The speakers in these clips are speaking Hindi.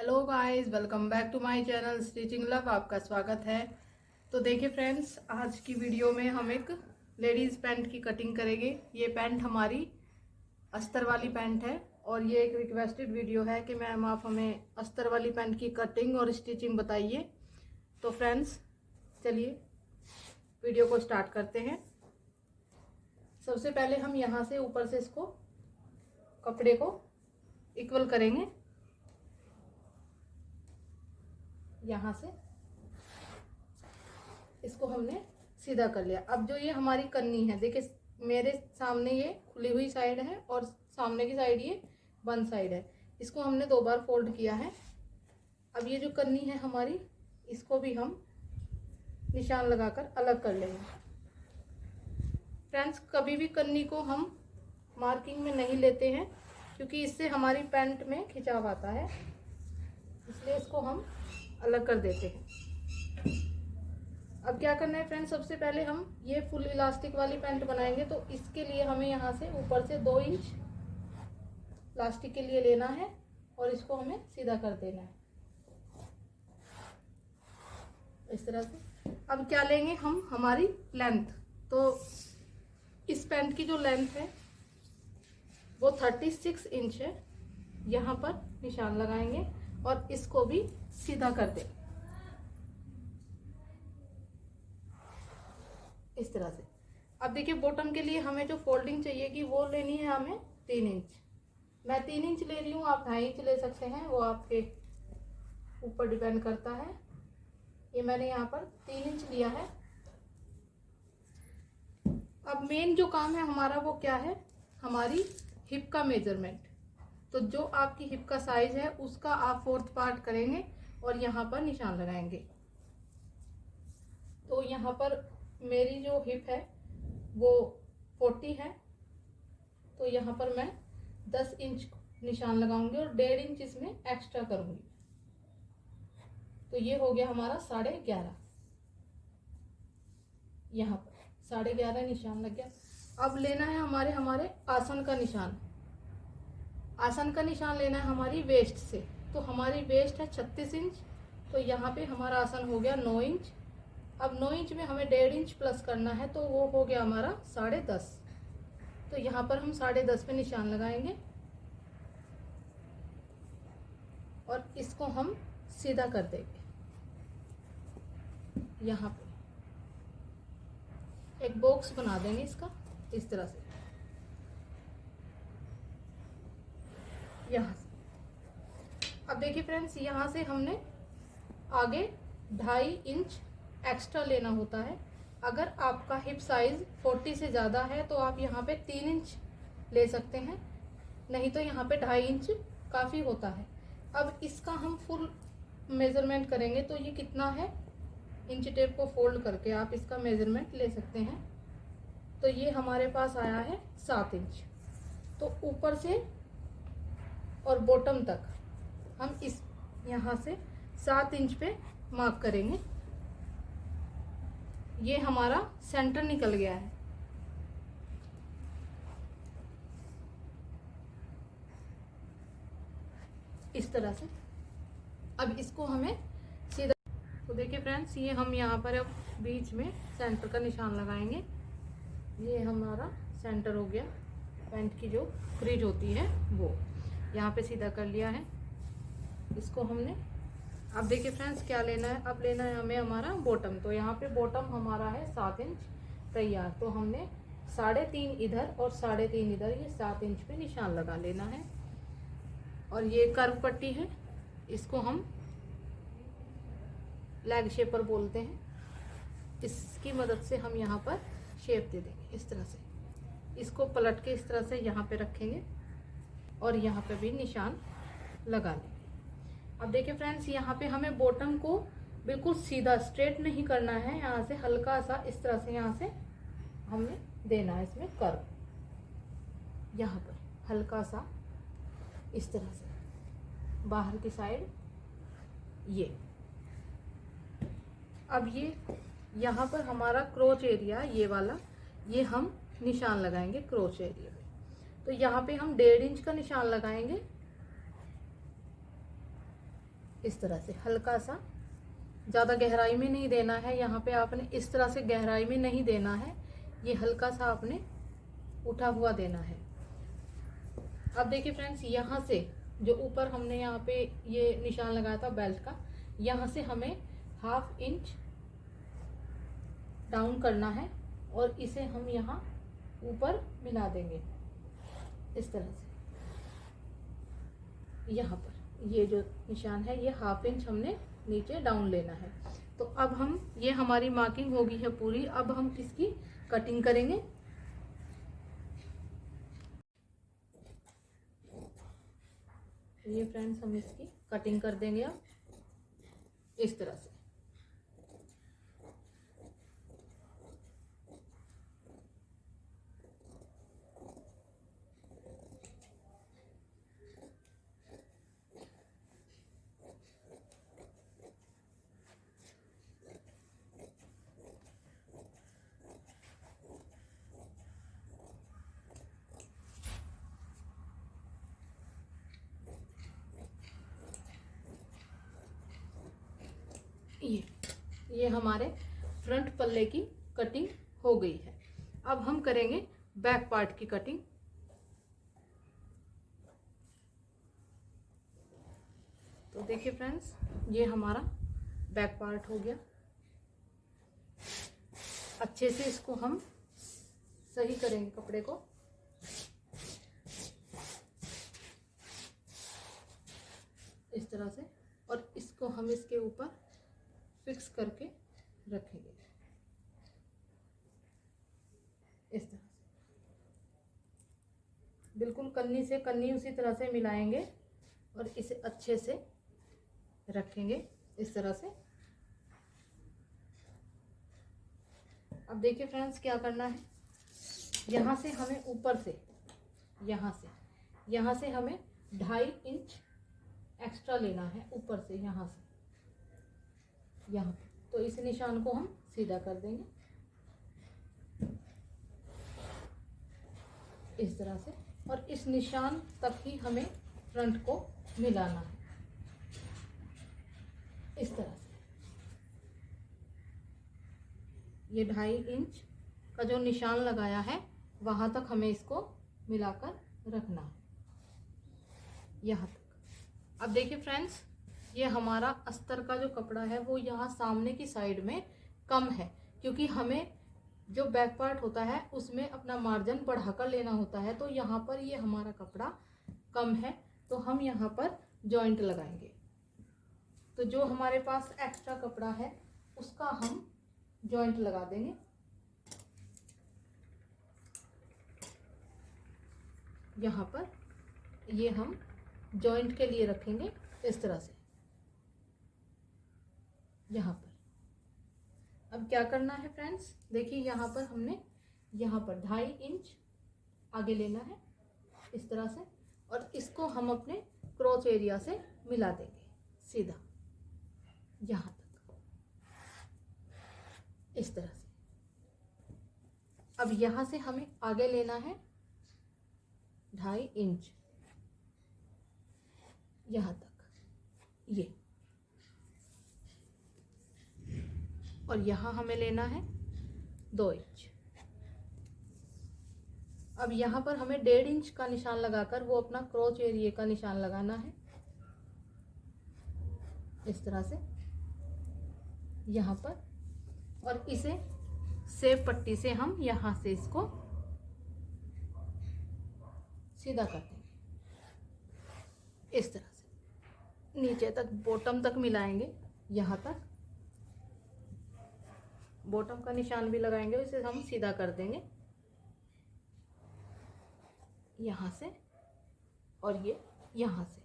Hello guys, welcome back to my channel stitching love. आपका स्वागत है। तो देखिए फ्रेंड्स, आज की वीडियो में हम एक लेडीज़ पैंट की कटिंग करेंगे। ये पैंट हमारी अस्तर वाली पैंट है और ये एक रिक्वेस्टेड वीडियो है कि मैम आप हमें अस्तर वाली पैंट की कटिंग और स्टिचिंग बताइए। तो फ्रेंड्स चलिए वीडियो को स्टार्ट करते हैं। सबसे पहले हम यहाँ से ऊपर से इसको कपड़े को इक्वल करेंगे। यहाँ से इसको हमने सीधा कर लिया। अब जो ये हमारी कन्नी है, देखिए मेरे सामने ये खुली हुई साइड है और सामने की साइड ये बंद साइड है। इसको हमने 2 बार फोल्ड किया है। अब ये जो कन्नी है हमारी, इसको भी हम निशान लगाकर अलग कर लेंगे। फ्रेंड्स, कभी भी कन्नी को हम मार्किंग में नहीं लेते हैं क्योंकि इससे हमारी पैंट में खिंचाव आता है, इसलिए इसको हम अलग कर देते हैं। अब क्या करना है फ्रेंड्स, सबसे पहले हम ये फुल इलास्टिक वाली पैंट बनाएंगे। तो इसके लिए हमें यहाँ से ऊपर से 2 इंच इलास्टिक के लिए लेना है और इसको हमें सीधा कर देना है इस तरह से। अब क्या लेंगे हम, हमारी लेंथ। तो इस पैंट की जो लेंथ है वो 36 इंच है। यहाँ पर निशान लगाएंगे और इसको भी सीधा कर देंगे इस तरह से। अब देखिए बॉटम के लिए हमें जो फोल्डिंग चाहिए कि वो लेनी है हमें 3 इंच। मैं 3 इंच ले रही हूँ, आप 2.5 इंच ले सकते हैं, वो आपके ऊपर डिपेंड करता है। ये मैंने यहाँ पर 3 इंच लिया है। अब मेन जो काम है हमारा वो क्या है, हमारी हिप का मेजरमेंट। तो जो आपकी हिप का साइज है उसका आप 4th पार्ट करेंगे और यहाँ पर निशान लगाएंगे। तो यहाँ पर मेरी जो हिप है वो 40 है, तो यहाँ पर मैं 10 इंच निशान लगाऊंगी और 1.5 इंच इसमें एक्स्ट्रा करूंगी। तो ये हो गया हमारा 11.5। यहाँ पर 11.5 निशान लग गया। अब लेना है हमारे आसन का निशान। आसन का निशान लेना है हमारी वेस्ट से। तो हमारी वेस्ट है 36 इंच, तो यहाँ पे हमारा आसन हो गया 9 इंच। अब 9 इंच में हमें 1.5 इंच प्लस करना है, तो वो हो गया हमारा 10.5। तो यहाँ पर हम 10.5 पे निशान लगाएंगे और इसको हम सीधा कर देंगे। यहाँ पे एक बॉक्स बना देंगे इसका इस तरह से। यहाँ से अब देखिए फ्रेंड्स, यहाँ से हमने आगे 2.5 इंच एक्स्ट्रा लेना होता है। अगर आपका हिप साइज 40 से ज़्यादा है तो आप यहाँ पे 3 इंच ले सकते हैं, नहीं तो यहाँ पे 2.5 इंच काफ़ी होता है। अब इसका हम फुल मेज़रमेंट करेंगे। तो ये कितना है, इंच टेप को फोल्ड करके आप इसका मेज़रमेंट ले सकते हैं। तो ये हमारे पास आया है 7 इंच। तो ऊपर से और बॉटम तक हम इस यहाँ से 7 इंच पे मार्क करेंगे। ये हमारा सेंटर निकल गया है। इस तरह से अब इसको हमें सीधा। तो देखिए फ्रेंड्स, ये हम यहाँ पर अब बीच में सेंटर का निशान लगाएंगे। ये हमारा सेंटर हो गया। पैंट की जो क्रीज होती है वो यहाँ पे सीधा कर लिया है। इसको हमने, अब देखिए फ्रेंड्स क्या लेना है, अब लेना है हमें हमारा बॉटम। तो यहाँ पे बॉटम हमारा है 7 इंच तैयार। तो हमने 3.5 इधर और 3.5 इधर, ये 7 इंच पे निशान लगा लेना है। और ये कर्व पट्टी है, इसको हम लेग शेपर बोलते हैं। इसकी मदद से हम यहाँ पर शेप दे देंगे इस तरह से। इसको पलट के इस तरह से यहाँ पे रखेंगे और यहाँ पे भी निशान लगा लेंगे। अब देखिए फ्रेंड्स, यहाँ पे हमें बॉटम को बिल्कुल सीधा स्ट्रेट नहीं करना है। यहाँ से हल्का सा इस तरह से यहाँ से हमने देना है इसमें कर्व। यहाँ पर हल्का सा इस तरह से बाहर की साइड ये। अब ये यहाँ पर हमारा क्रोच एरिया ये वाला, ये हम निशान लगाएंगे क्रोच एरिया पे। तो यहाँ पे हम 1.5 इंच का निशान लगाएंगे इस तरह से हल्का सा, ज़्यादा गहराई में नहीं देना है। यहाँ पे आपने इस तरह से गहराई में नहीं देना है, ये हल्का सा आपने उठा हुआ देना है। अब देखिए फ्रेंड्स, यहाँ से जो ऊपर हमने यहाँ पे ये निशान लगाया था बेल्ट का, यहाँ से हमें 1/2 इंच डाउन करना है और इसे हम यहाँ ऊपर मिला देंगे इस तरह से। यहाँ पर ये जो निशान है, ये 1/2 इंच हमने नीचे डाउन लेना है। तो अब हम, ये हमारी मार्किंग हो गई है पूरी। अब हम इसकी कटिंग करेंगे। ये फ्रेंड्स, हम इसकी कटिंग कर देंगे अब इस तरह से। ये हमारे फ्रंट पल्ले की कटिंग हो गई है। अब हम करेंगे बैक पार्ट की कटिंग। तो देखिए फ्रेंड्स, ये हमारा बैक पार्ट हो गया। अच्छे से इसको हम सही करेंगे कपड़े को। इस तरह से, और इसको हम इसके ऊपर फिक्स करके रखेंगे इस तरह से। बिल्कुल कन्नी से कन्नी उसी तरह से मिलाएंगे और इसे अच्छे से रखेंगे इस तरह से। अब देखिए फ्रेंड्स, क्या करना है, यहाँ से हमें ऊपर से, यहाँ से हमें 2.5 इंच एक्स्ट्रा लेना है ऊपर से, यहाँ से यहाँ। तो इस निशान को हम सीधा कर देंगे इस तरह से, और इस निशान तक ही हमें फ्रंट को मिलाना है इस तरह से। ये 2.5 इंच का जो निशान लगाया है, वहां तक हमें इसको मिलाकर रखना है, यहाँ तक। अब देखिए फ्रेंड्स, ये हमारा अस्तर का जो कपड़ा है वो यहाँ सामने की साइड में कम है, क्योंकि हमें जो बैक पार्ट होता है उसमें अपना मार्जिन बढ़ाकर लेना होता है। तो यहाँ पर ये हमारा कपड़ा कम है, तो हम यहाँ पर जॉइंट लगाएंगे। तो जो हमारे पास एक्स्ट्रा कपड़ा है उसका हम जॉइंट लगा देंगे यहाँ पर। ये हम जॉइंट के लिए रखेंगे इस तरह से यहाँ पर। अब क्या करना है फ्रेंड्स, देखिए यहाँ पर हमने यहाँ पर 2.5 इंच आगे लेना है इस तरह से, और इसको हम अपने क्रोच एरिया से मिला देंगे सीधा यहाँ तक इस तरह से। अब यहाँ से हमें आगे लेना है 2.5 इंच यहाँ तक ये, और यहाँ हमें लेना है 2 इंच। अब यहाँ पर हमें 1.5 इंच का निशान लगाकर वो अपना क्रोच एरिया का निशान लगाना है इस तरह से यहाँ पर, और इसे सेव पट्टी से हम यहाँ से इसको सीधा कर देंगे इस तरह से। नीचे तक बॉटम तक मिलाएंगे, यहाँ तक बॉटम का निशान भी लगाएंगे, इसे हम सीधा कर देंगे यहाँ से, और ये यहाँ से,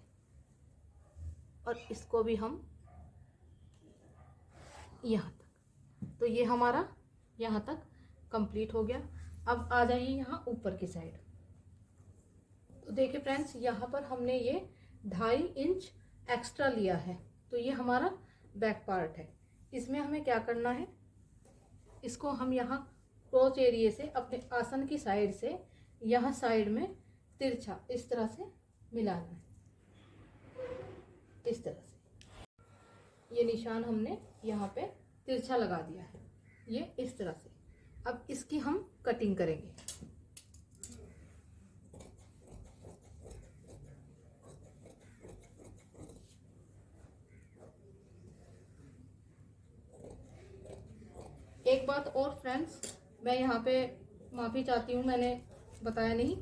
और इसको भी हम यहाँ तक। तो ये हमारा यहाँ तक कंप्लीट हो गया। अब आ जाइए यहाँ ऊपर की साइड। तो देखिए फ्रेंड्स, यहाँ पर हमने ये 2.5 इंच एक्स्ट्रा लिया है, तो ये हमारा बैक पार्ट है। इसमें हमें क्या करना है, इसको हम यहाँ क्रोच एरिया से अपने आसन की साइड से यहाँ साइड में तिरछा इस तरह से मिलाना है इस तरह से। ये निशान हमने यहाँ पे तिरछा लगा दिया है, ये इस तरह से। अब इसकी हम कटिंग करेंगे। एक बात और फ्रेंड्स, मैं यहाँ पे माफ़ी चाहती हूँ, मैंने बताया नहीं।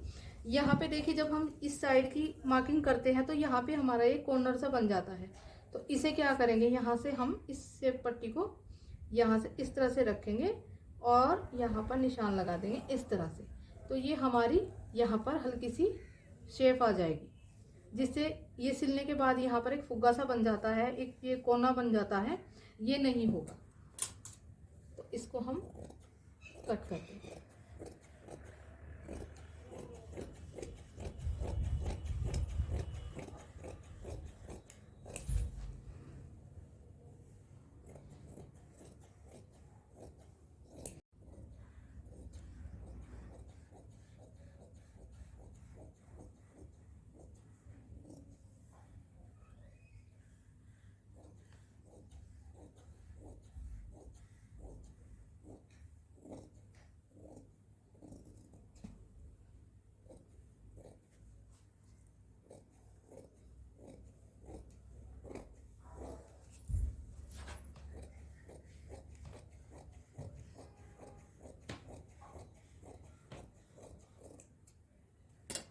यहाँ पे देखिए, जब हम इस साइड की मार्किंग करते हैं तो यहाँ पे हमारा ये कॉर्नर सा बन जाता है। तो इसे क्या करेंगे, यहाँ से हम इस शेप पट्टी को यहाँ से इस तरह से रखेंगे और यहाँ पर निशान लगा देंगे इस तरह से। तो ये हमारी यहाँ पर हल्की सी शेप आ जाएगी, जिससे ये सिलने के बाद यहाँ पर एक फुग्गा सा बन जाता है, एक ये कोना बन जाता है, ये नहीं होगा। तो इसको हम कट करते हैं।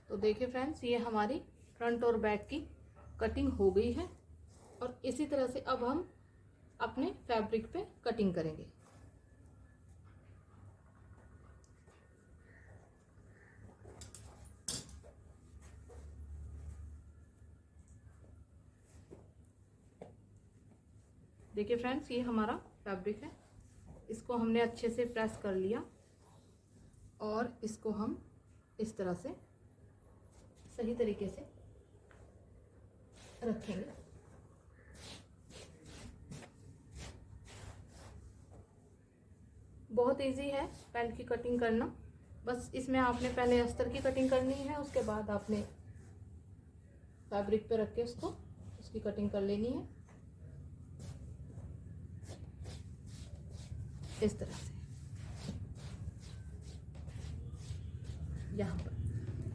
तो देखिए फ्रेंड्स, ये हमारी फ्रंट और बैक की कटिंग हो गई है। और इसी तरह से अब हम अपने फैब्रिक पे कटिंग करेंगे। देखिए फ्रेंड्स, ये हमारा फैब्रिक है, इसको हमने अच्छे से प्रेस कर लिया और इसको हम इस तरह से सही तरीके से रखेंगे। बहुत इजी है पैंट की कटिंग करना, बस इसमें आपने पहले अस्तर की कटिंग करनी है, उसके बाद आपने फैब्रिक पे रख के उसकी कटिंग कर लेनी है इस तरह से यहाँ पर।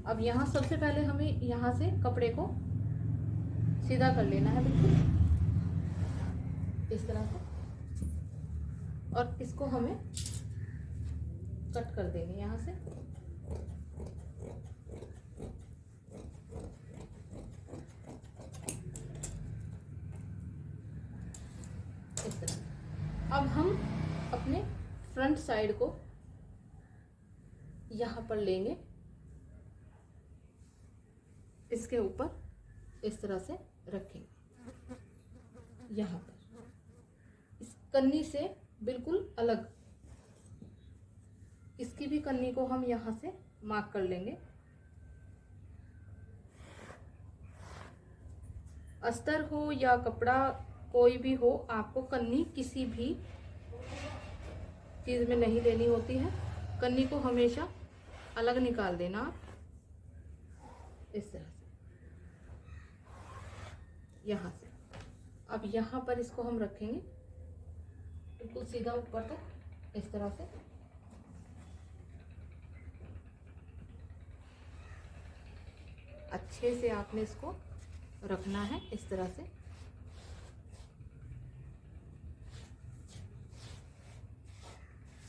अब यहाँ सबसे पहले हमें यहाँ से कपड़े को सीधा कर लेना है बिल्कुल इस तरह से, और इसको हमें कट कर देंगे यहाँ से। इस तरह। अब हम अपने फ्रंट साइड को यहाँ पर लेंगे, इसके ऊपर इस तरह से रखेंगे, यहाँ पर इस कन्नी से बिल्कुल अलग। इसकी भी कन्नी को हम यहाँ से मार्क कर लेंगे। अस्तर हो या कपड़ा कोई भी हो, आपको कन्नी किसी भी चीज़ में नहीं लेनी होती है, कन्नी को हमेशा अलग निकाल देना आप इस तरह से यहाँ से। अब यहाँ पर इसको हम रखेंगे बिल्कुल सीधा ऊपर तक इस तरह से। अच्छे से आपने इसको रखना है इस तरह से।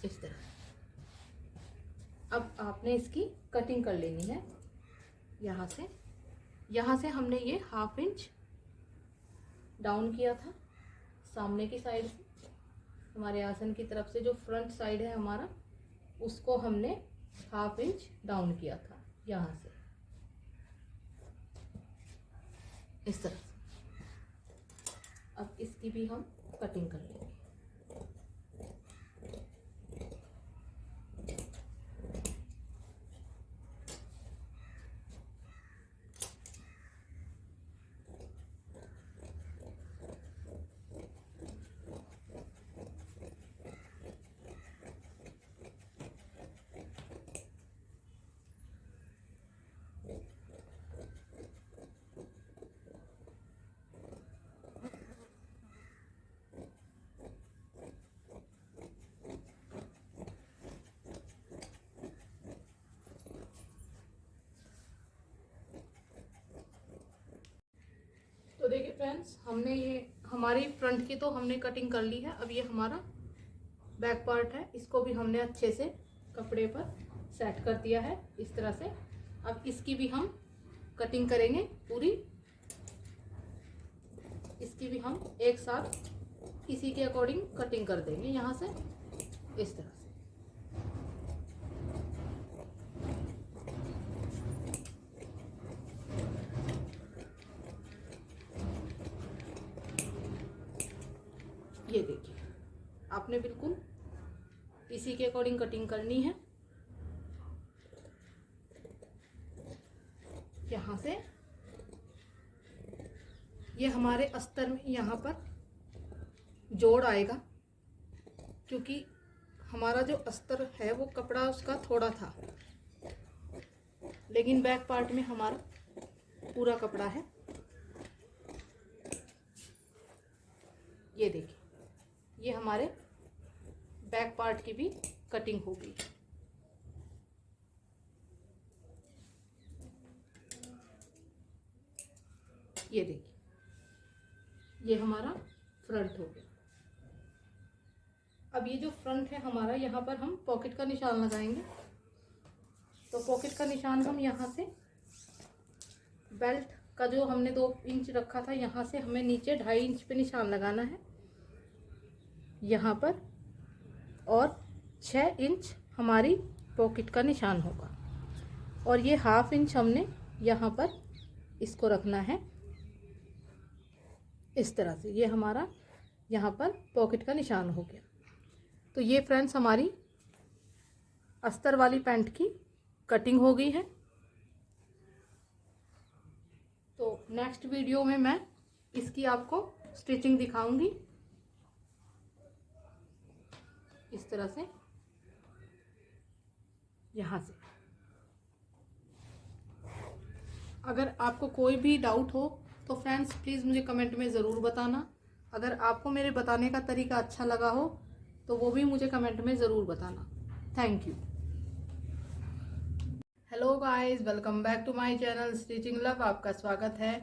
इस तरह अब आपने इसकी कटिंग कर लेनी है। यहाँ से हमने ये 1/2 इंच डाउन किया था सामने की साइड से, हमारे आसन की तरफ से जो फ्रंट साइड है हमारा, उसको हमने 1/2 इंच डाउन किया था यहाँ से इस तरह से। अब इसकी भी हम कटिंग कर लेंगे। फ्रेंड्स, हमने ये हमारी फ्रंट की तो हमने कटिंग कर ली है। अब ये हमारा बैक पार्ट है, इसको भी हमने अच्छे से कपड़े पर सेट कर दिया है इस तरह से। अब इसकी भी हम कटिंग करेंगे पूरी, इसकी भी हम एक साथ इसी के अकॉर्डिंग कटिंग कर देंगे यहाँ से इस तरह से। ये देखिए, आपने बिल्कुल इसी के अकॉर्डिंग कटिंग करनी है। यहाँ से ये हमारे अस्तर में यहाँ पर जोड़ आएगा, क्योंकि हमारा जो अस्तर है वो कपड़ा उसका थोड़ा था, लेकिन बैक पार्ट में हमारा पूरा कपड़ा है। ये देखिए, ये हमारे बैक पार्ट की भी कटिंग हो गई। ये देखिए, ये हमारा फ्रंट हो गया। अब ये जो फ्रंट है हमारा, यहाँ पर हम पॉकेट का निशान लगाएंगे। तो पॉकेट का निशान हम यहाँ से बेल्ट का जो हमने 2 इंच रखा था, यहाँ से हमें नीचे 2.5 इंच पे निशान लगाना है यहाँ पर, और 6 इंच हमारी पॉकेट का निशान होगा। और ये 1/2 इंच हमने यहाँ पर इसको रखना है इस तरह से। ये हमारा यहाँ पर पॉकेट का निशान हो गया। तो ये फ्रेंड्स हमारी अस्तर वाली पैंट की कटिंग हो गई है। तो नेक्स्ट वीडियो में मैं इसकी आपको स्टिचिंग दिखाऊंगी इस तरह से, यहाँ से। अगर आपको कोई भी डाउट हो तो फ्रेंड्स प्लीज़ मुझे कमेंट में ज़रूर बताना। अगर आपको मेरे बताने का तरीका अच्छा लगा हो तो वो भी मुझे कमेंट में ज़रूर बताना। Thank you. Hello guys, welcome back to my channel stitching love. आपका स्वागत है।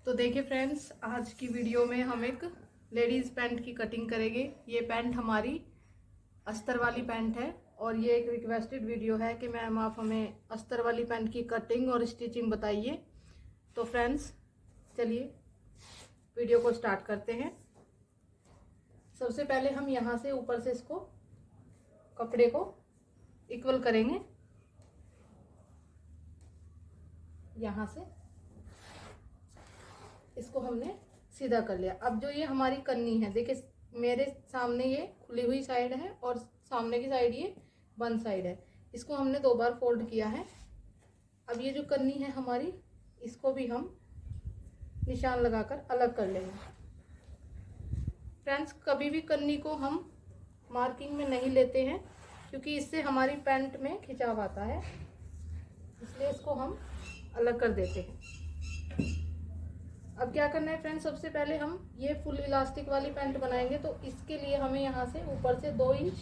तो देखिए फ्रेंड्स, आज की वीडियो में हम एक लेडीज़ पैंट की कटिंग करेंगे। ये पैंट हमारी अस्तर वाली पैंट है, और ये एक रिक्वेस्टेड वीडियो है कि मैम आप हमें अस्तर वाली पैंट की कटिंग और स्टिचिंग बताइए। तो फ्रेंड्स चलिए वीडियो को स्टार्ट करते हैं। सबसे पहले हम यहाँ से ऊपर से इसको कपड़े को इक्वल करेंगे, यहाँ से इसको हमने सीधा कर लिया। अब जो ये हमारी कन्नी है, देखिए मेरे सामने ये खुली हुई साइड है और सामने की साइड ये बंद साइड है। इसको हमने 2 बार फोल्ड किया है। अब ये जो कन्नी है हमारी, इसको भी हम निशान लगाकर अलग कर लेंगे। फ्रेंड्स, कभी भी कन्नी को हम मार्किंग में नहीं लेते हैं, क्योंकि इससे हमारी पैंट में खिंचाव आता है, इसलिए इसको हम अलग कर देते हैं। अब क्या करना है फ्रेंड्स, सबसे पहले हम ये फुल इलास्टिक वाली पैंट बनाएंगे। तो इसके लिए हमें यहाँ से ऊपर से 2 इंच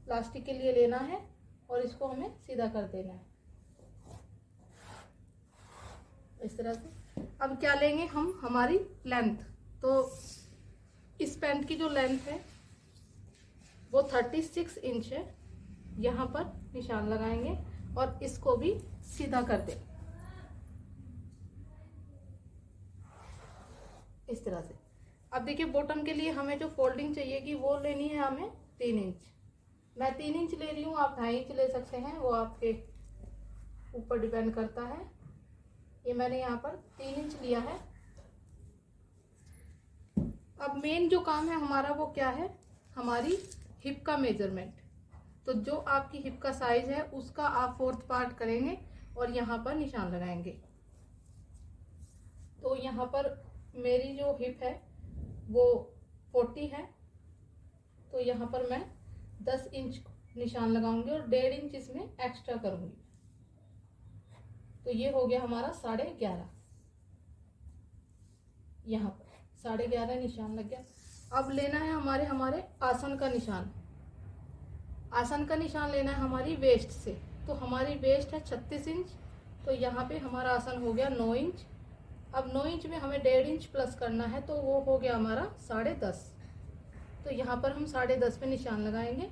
इलास्टिक के लिए लेना है और इसको हमें सीधा कर देना है इस तरह से। अब क्या लेंगे हम, हमारी लेंथ। तो इस पैंट की जो लेंथ है वो 36 इंच है। यहाँ पर निशान लगाएंगे और इसको भी सीधा कर दें इस तरह से। अब देखिए, बॉटम के लिए हमें जो फोल्डिंग चाहिएगी वो लेनी है हमें 3 इंच। मैं 3 इंच ले रही हूँ, आप 2.5 इंच ले सकते हैं, वो आपके ऊपर डिपेंड करता है। ये मैंने यहाँ पर 3 इंच लिया है। अब मेन जो काम है हमारा वो क्या है, हमारी हिप का मेजरमेंट। तो जो आपकी हिप का साइज है उसका आप 4th पार्ट करेंगे और यहाँ पर निशान लगाएंगे। तो यहाँ पर मेरी जो हिप है वो 40 है, तो यहाँ पर मैं 10 इंच निशान लगाऊंगी और 1.5 इंच इसमें एक्स्ट्रा करूंगी। तो ये हो गया हमारा 11.5। यहाँ पर 11.5 निशान लग गया। अब लेना है हमारे आसन का निशान। आसन का निशान लेना है हमारी वेस्ट से। तो हमारी वेस्ट है 36 इंच, तो यहाँ पे हमारा आसन हो गया 9 इंच। अब 9 इंच में हमें 1.5 इंच प्लस करना है, तो वो हो गया हमारा 10.5। तो यहाँ पर हम 10.5 पे निशान लगाएंगे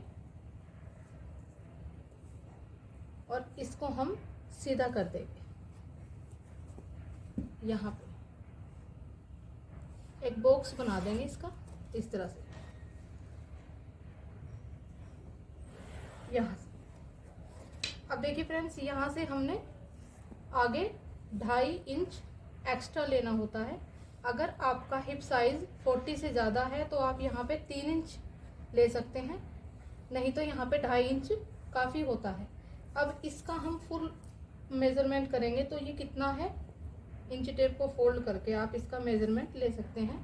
और इसको हम सीधा कर देंगे। यहाँ पे एक बॉक्स बना देंगे इसका इस तरह से, यहाँ से। अब देखिए फ्रेंड्स, यहाँ से हमने आगे 2.5 इंच एक्स्ट्रा लेना होता है। अगर आपका हिप साइज 40 से ज़्यादा है तो आप यहाँ पे 3 इंच ले सकते हैं, नहीं तो यहाँ पे 2.5 इंच काफ़ी होता है। अब इसका हम फुल मेज़रमेंट करेंगे तो ये कितना है, इंच टेप को फोल्ड करके आप इसका मेज़रमेंट ले सकते हैं।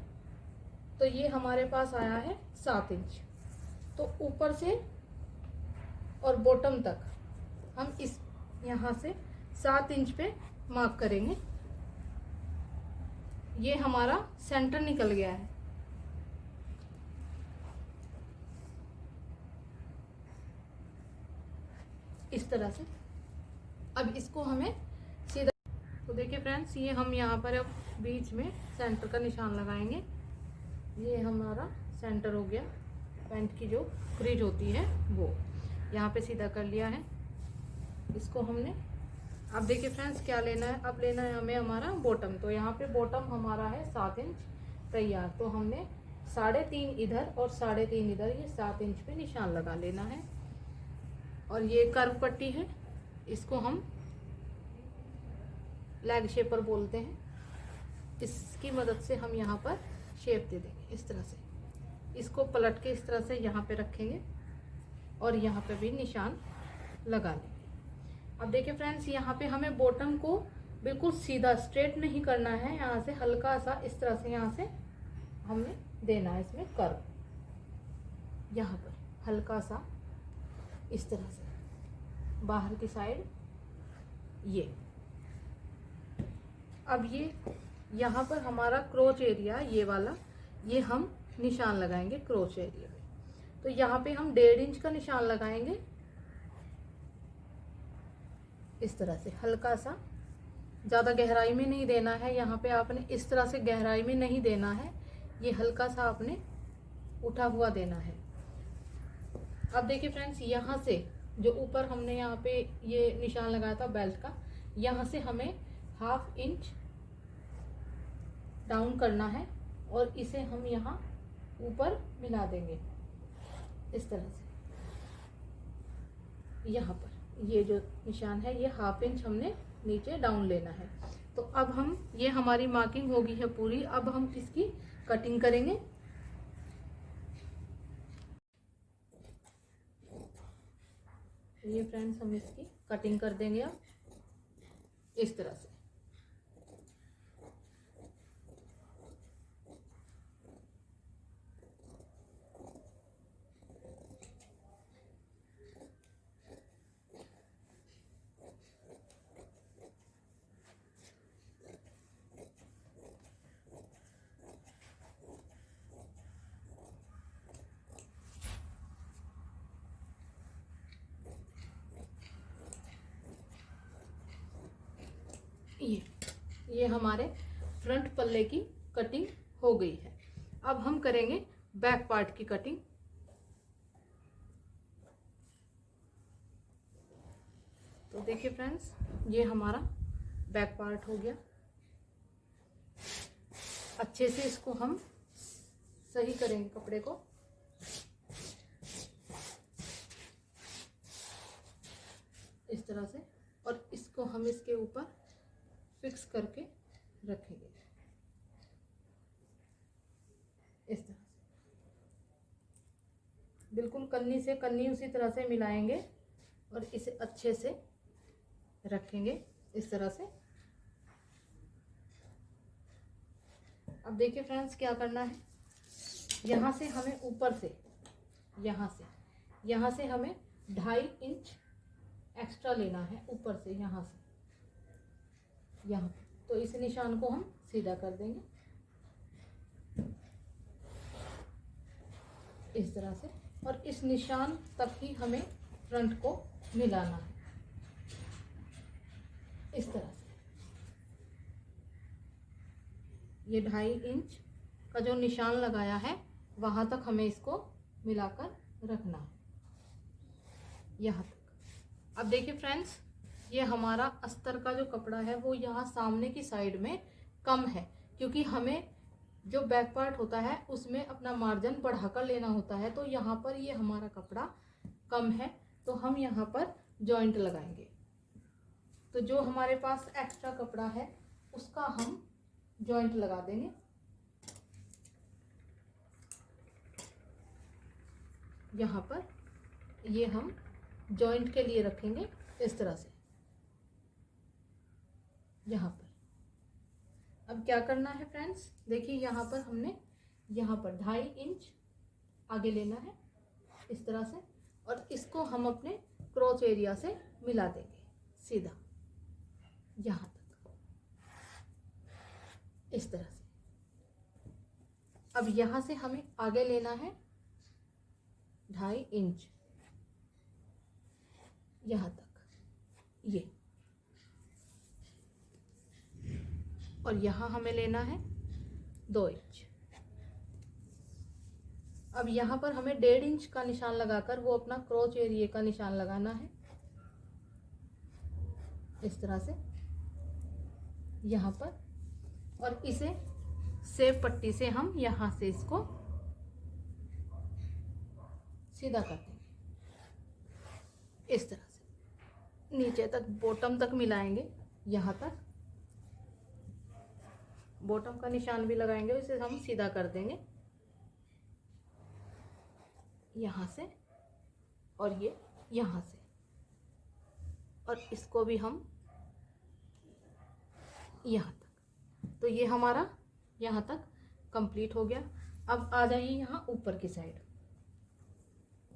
तो ये हमारे पास आया है 7 इंच। तो ऊपर से और बॉटम तक हम इस यहाँ से 7 इंच पे मार्क करेंगे। ये हमारा सेंटर निकल गया है। इस तरह से अब इसको हमें सीधा, तो देखिए फ्रेंड्स, ये हम यहाँ पर अब बीच में सेंटर का निशान लगाएंगे। ये हमारा सेंटर हो गया, पैंट की जो क्रीज होती है वो यहाँ पे सीधा कर लिया है। इसको हमने, अब देखिए फ्रेंड्स क्या लेना है, अब लेना है हमें हमारा बॉटम। तो यहाँ पे बॉटम हमारा है 7 इंच तैयार। तो हमने 3.5 इधर और 3.5 इधर, ये 7 इंच पे निशान लगा लेना है। और ये कर्व पट्टी है, इसको हम लेग शेपर बोलते हैं। इसकी मदद से हम यहाँ पर शेप दे देंगे इस तरह से। इसको पलट के इस तरह से यहाँ पे रखेंगे और यहाँ पे भी निशान लगा लेंगे। अब देखिए फ्रेंड्स, यहाँ पे हमें बॉटम को बिल्कुल सीधा स्ट्रेट नहीं करना है, यहाँ से हल्का सा इस तरह से यहाँ से हमने देना है इसमें कर्व, यहाँ पर हल्का सा इस तरह से बाहर की साइड ये। अब ये यहाँ पर हमारा क्रोच एरिया ये वाला, ये हम निशान लगाएंगे क्रोच एरिया में। तो यहाँ पे हम 1.5 इंच का निशान लगाएंगे इस तरह से, हल्का सा, ज़्यादा गहराई में नहीं देना है। यहाँ पे आपने इस तरह से गहराई में नहीं देना है, ये हल्का सा आपने उठा हुआ देना है। अब देखिए फ्रेंड्स, यहाँ से जो ऊपर हमने यहाँ पे ये निशान लगाया था बेल्ट का, यहाँ से हमें 1/2 इंच डाउन करना है और इसे हम यहाँ ऊपर मिला देंगे इस तरह से। यहाँ पर ये जो निशान है, ये 1/2 इंच हमने नीचे डाउन लेना है। तो अब हम, ये हमारी मार्किंग होगी है पूरी। अब हम इसकी कटिंग करेंगे। ये फ्रेंड्स, हम इसकी कटिंग कर देंगे अब इस तरह से। ये हमारे फ्रंट पल्ले की कटिंग हो गई है। अब हम करेंगे बैक पार्ट की कटिंग। तो देखिए फ्रेंड्स, ये हमारा बैक पार्ट हो गया। अच्छे से इसको हम सही करेंगे कपड़े को। इस तरह से, और इसको हम इसके ऊपर फिक्स करके रखेंगे इस तरह से। बिल्कुल कन्नी से कन्नी उसी तरह से मिलाएंगे और इसे अच्छे से रखेंगे इस तरह से। अब देखिए फ्रेंड्स, क्या करना है, यहाँ से हमें ऊपर से, यहाँ से हमें 2.5 इंच एक्स्ट्रा लेना है ऊपर से, यहाँ से यहाँ पे। तो इस निशान को हम सीधा कर देंगे इस तरह से, और इस निशान तक ही हमें फ्रंट को मिलाना है इस तरह से। ये 2.5 इंच का जो निशान लगाया है वहाँ तक हमें इसको मिलाकर रखना है, यहाँ तक। अब देखिए फ्रेंड्स, ये हमारा अस्तर का जो कपड़ा है वो यहाँ सामने की साइड में कम है, क्योंकि हमें जो बैक पार्ट होता है उसमें अपना मार्जिन बढ़ाकर लेना होता है। तो यहाँ पर ये हमारा कपड़ा कम है, तो हम यहाँ पर जॉइंट लगाएंगे। तो जो हमारे पास एक्स्ट्रा कपड़ा है उसका हम जॉइंट लगा देंगे। यहाँ पर ये हम जॉइंट के लिए रखेंगे इस तरह से, यहाँ पर। अब क्या करना है फ्रेंड्स, देखिए यहाँ पर हमने यहाँ पर 2.5 इंच आगे लेना है इस तरह से, और इसको हम अपने क्रोच एरिया से मिला देंगे सीधा यहाँ तक, इस तरह से। अब यहाँ से हमें आगे लेना है 2.5 इंच यहाँ तक, ये, और यहाँ हमें लेना है 2 इंच। अब यहाँ पर हमें 1.5 इंच का निशान लगाकर वो अपना क्रोच एरिया का निशान लगाना है इस तरह से यहाँ पर, और इसे सेब पट्टी से हम यहाँ से इसको सीधा कर देंगे इस तरह से, नीचे तक बॉटम तक मिलाएंगे, यहाँ तक बॉटम का निशान भी लगाएंगे, इसे हम सीधा कर देंगे यहाँ से, और ये यहाँ से, और इसको भी हम यहाँ तक। तो ये हमारा यहाँ तक कंप्लीट हो गया। अब आ जाइए यहाँ ऊपर की साइड।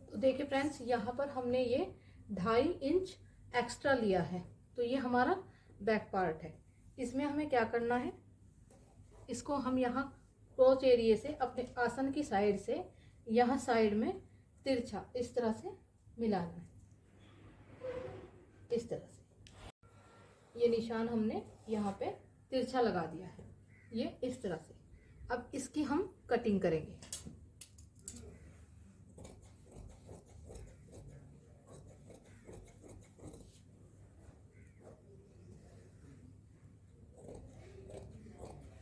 तो देखिए फ्रेंड्स, यहाँ पर हमने ये 2.5 इंच एक्स्ट्रा लिया है, तो ये हमारा बैक पार्ट है। इसमें हमें क्या करना है, इसको हम यहाँ क्रोच एरिया से अपने आसन की साइड से यहाँ साइड में तिरछा इस तरह से मिलाना है, इस तरह से। ये निशान हमने यहाँ पे तिरछा लगा दिया है, ये इस तरह से। अब इसकी हम कटिंग करेंगे।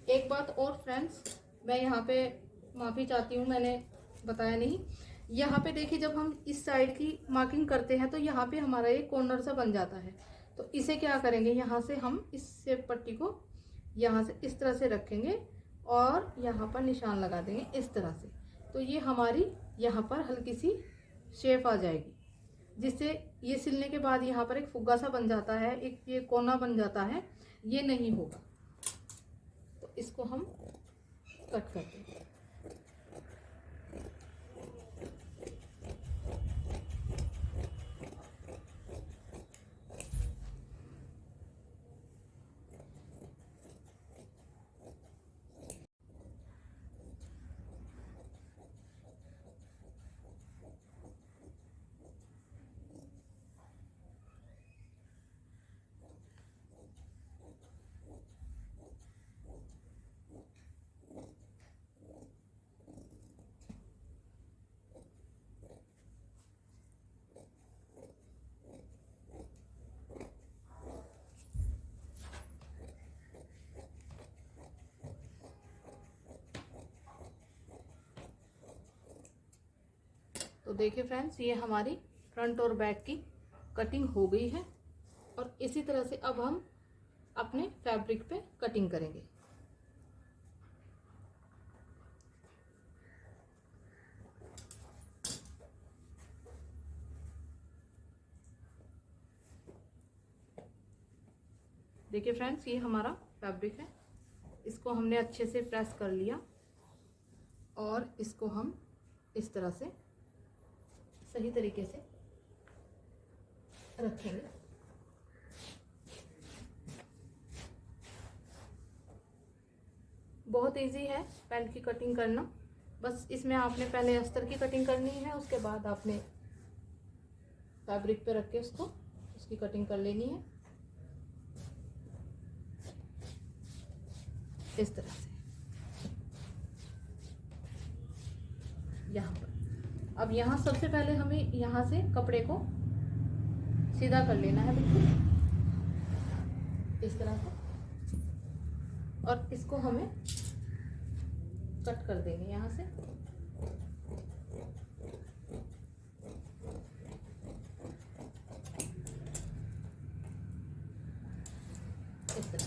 एक बात और फ्रेंड्स, मैं यहाँ पे माफ़ी चाहती हूँ, मैंने बताया नहीं। यहाँ पे देखिए, जब हम इस साइड की मार्किंग करते हैं तो यहाँ पे हमारा ये कॉर्नर सा बन जाता है। तो इसे क्या करेंगे, यहाँ से हम इस शेप पट्टी को यहाँ से इस तरह से रखेंगे और यहाँ पर निशान लगा देंगे इस तरह से। तो ये हमारी यहाँ पर हल्की सी शेप आ जाएगी, जिससे ये सिलने के बाद यहाँ पर एक फुग्गा सा बन जाता है, एक ये कोना बन जाता है, ये नहीं होगा। तो इसको हम कट कर देंगे। तो देखिए फ्रेंड्स, ये हमारी फ्रंट और बैक की कटिंग हो गई है, और इसी तरह से अब हम अपने फैब्रिक पे कटिंग करेंगे। देखिए फ्रेंड्स, ये हमारा फैब्रिक है, इसको हमने अच्छे से प्रेस कर लिया और इसको हम इस तरह से सही तरीके से रखेंगे। बहुत इजी है पैंट की कटिंग करना, बस इसमें आपने पहले अस्तर की कटिंग करनी है, उसके बाद आपने फैब्रिक पे रख के उसकी कटिंग कर लेनी है इस तरह से। यहाँ पर। अब यहाँ सबसे पहले हमें यहाँ से कपड़े को सीधा कर लेना है बिल्कुल इस तरह से, और इसको हमें कट कर देंगे यहाँ से। इस तरह।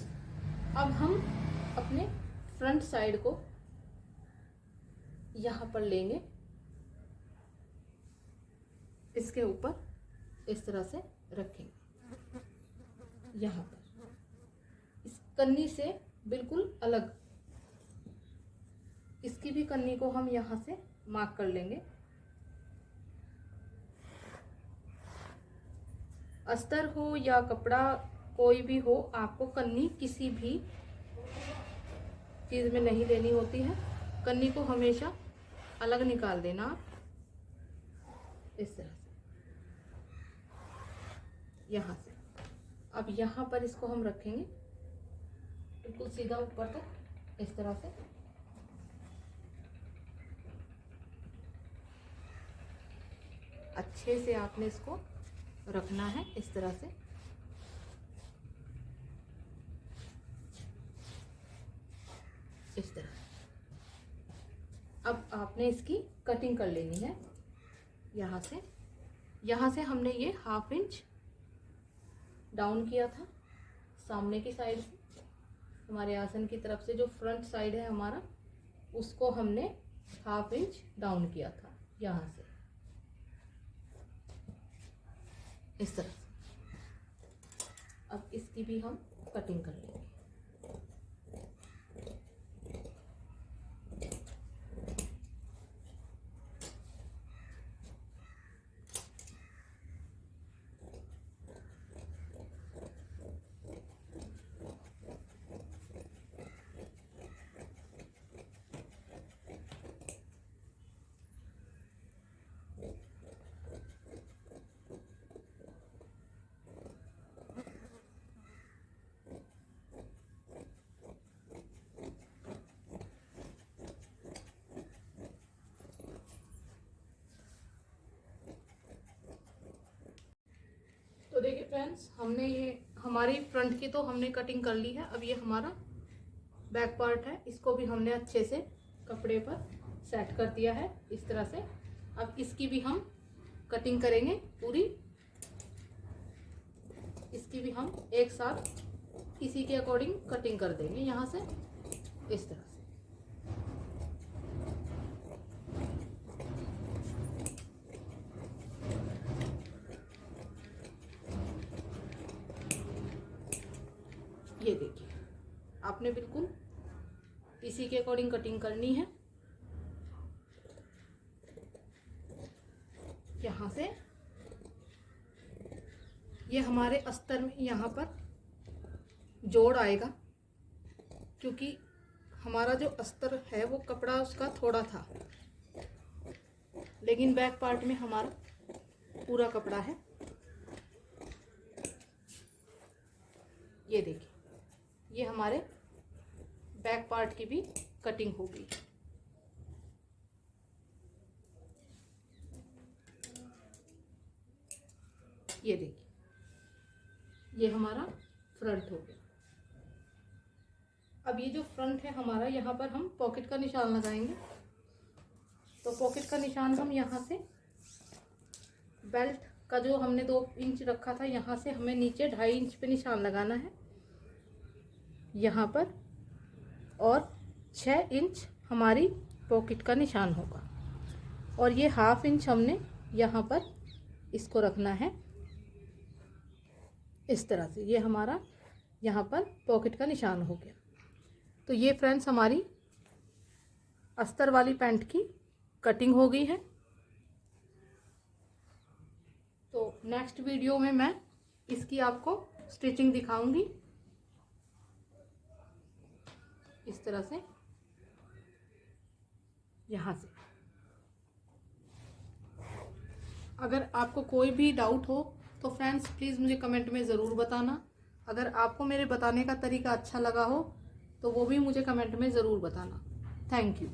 अब हम अपने फ्रंट साइड को यहाँ पर लेंगे, इसके ऊपर इस तरह से रखेंगे, यहाँ पर इस कन्नी से बिल्कुल अलग। इसकी भी कन्नी को हम यहाँ से मार्क कर लेंगे। अस्तर हो या कपड़ा कोई भी हो, आपको कन्नी किसी भी चीज़ में नहीं लेनी होती है। कन्नी को हमेशा अलग निकाल देना आप इस तरह से, यहाँ से। अब यहाँ पर इसको हम रखेंगे बिल्कुल सीधा ऊपर तक इस तरह से। अच्छे से आपने इसको रखना है इस तरह से। इस तरह। अब आपने इसकी कटिंग कर लेनी है यहाँ से। यहाँ से हमने ये 1/2 इंच डाउन किया था सामने की साइड से, हमारे आसन की तरफ से जो फ्रंट साइड है हमारा, उसको हमने 1/2 इंच डाउन किया था यहाँ से इस तरह से। अब इसकी भी हम कटिंग कर लेंगे। तो देखिए फ्रेंड्स, हमने ये हमारी फ्रंट की तो हमने कटिंग कर ली है। अब ये हमारा बैक पार्ट है, इसको भी हमने अच्छे से कपड़े पर सेट कर दिया है इस तरह से। अब इसकी भी हम कटिंग करेंगे पूरी। इसकी भी हम एक साथ इसी के अकॉर्डिंग कटिंग कर देंगे यहाँ से इस तरह से। ये देखिए, आपने बिल्कुल इसी के अकॉर्डिंग कटिंग करनी है। यहाँ से ये हमारे अस्तर में यहाँ पर जोड़ आएगा, क्योंकि हमारा जो अस्तर है वो कपड़ा उसका थोड़ा था, लेकिन बैक पार्ट में हमारा पूरा कपड़ा है। ये देखिए, ये हमारे बैक पार्ट की भी कटिंग हो गई। ये देखिए, ये हमारा फ्रंट हो गया। अब ये जो फ्रंट है हमारा, यहाँ पर हम पॉकेट का निशान लगाएंगे। तो पॉकेट का निशान हम यहाँ से बेल्ट का जो हमने 2 इंच रखा था, यहाँ से हमें नीचे 2.5 इंच पे निशान लगाना है यहाँ पर, और 6 इंच हमारी पॉकेट का निशान होगा। और ये 1/2 इंच हमने यहाँ पर इसको रखना है इस तरह से। ये हमारा यहाँ पर पॉकेट का निशान हो गया। तो ये फ्रेंड्स हमारी अस्तर वाली पैंट की कटिंग हो गई है। तो नेक्स्ट वीडियो में मैं इसकी आपको स्टिचिंग दिखाऊंगी इस तरह से, यहाँ से। अगर आपको कोई भी डाउट हो तो फ्रेंड्स प्लीज़ मुझे कमेंट में ज़रूर बताना। अगर आपको मेरे बताने का तरीका अच्छा लगा हो तो वो भी मुझे कमेंट में ज़रूर बताना। Thank you.